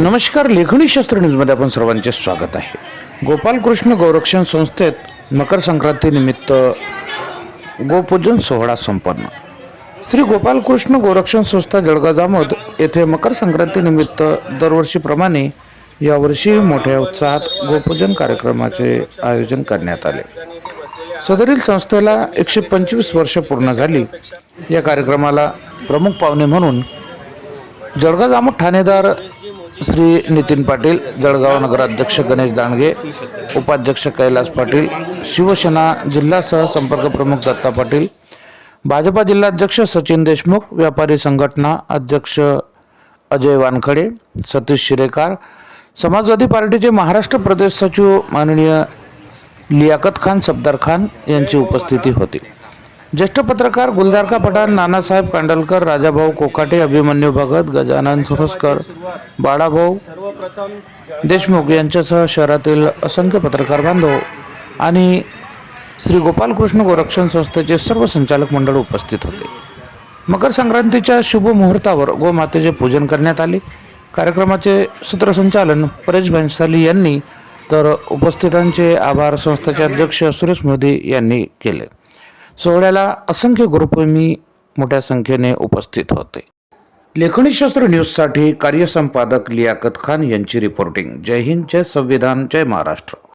नमस्कार. लेखणी शास्त्र न्यूजमध्ये आपण सर्वांचे स्वागत आहे. गोपालकृष्ण गोरक्षण संस्थेत मकर संक्रांती निमित्त गोपूजन सोहळा संपन्न. श्री गोपालकृष्ण गोरक्षण संस्था जळगाव जामोद येथे मकर संक्रांती निमित्त दरवर्षीप्रमाणे यावर्षी मोठ्या उत्साहात गोपूजन कार्यक्रमाचे आयोजन करण्यात आले. सदरील संस्थेला 125 वर्ष पूर्ण झाली. या कार्यक्रमाला प्रमुख पाहुणे म्हणून जळगाव जामोद ठाणेदार श्री नितीन पाटील, जळगाव नगराध्यक्ष गणेश दांडगे, उपाध्यक्ष कैलास पाटील, शिवसेना जिल्हा सहसंपर्क प्रमुख दत्ता पाटील, भाजपा जिल्हाध्यक्ष सचिन देशमुख, व्यापारी संघटना अध्यक्ष अजय वानखडे, सतीश शिरेकार, समाजवादी पार्टीचे महाराष्ट्र प्रदेश सचिव माननीय लियाकत खान सफदर खान यांची उपस्थिती होती. ज्येष्ठ पत्रकार गुलजारका पठाण, नानासाहेब कांडलकर, राजाभाऊ कोकाटे, अभिमन्यू भगत, गजानन सुरस्कर, बाळाभाऊ देशमुख यांच्यासह शहरातील असंख्य पत्रकार बांधव आणि श्री गोपालकृष्ण गोरक्षण संस्थेचे सर्व संचालक मंडळ उपस्थित होते. मकर संक्रांतीच्या शुभ मुहूर्तावर गोमातेचे पूजन करण्यात आले. कार्यक्रमाचे सूत्रसंचालन परेश भन्साली यांनी तर उपस्थितांचे आभार संस्थेचे अध्यक्ष सुरेश मोदी यांनी केले. सोहळ्याला असंख्य गुरुप्रेमी मोठ्या संख्येने उपस्थित होते. लेखणी शास्त्र न्यूजसाठी कार्यसंपादक लियाकत खान यांची रिपोर्टिंग. जय हिंद, जय संविधान, जय महाराष्ट्र.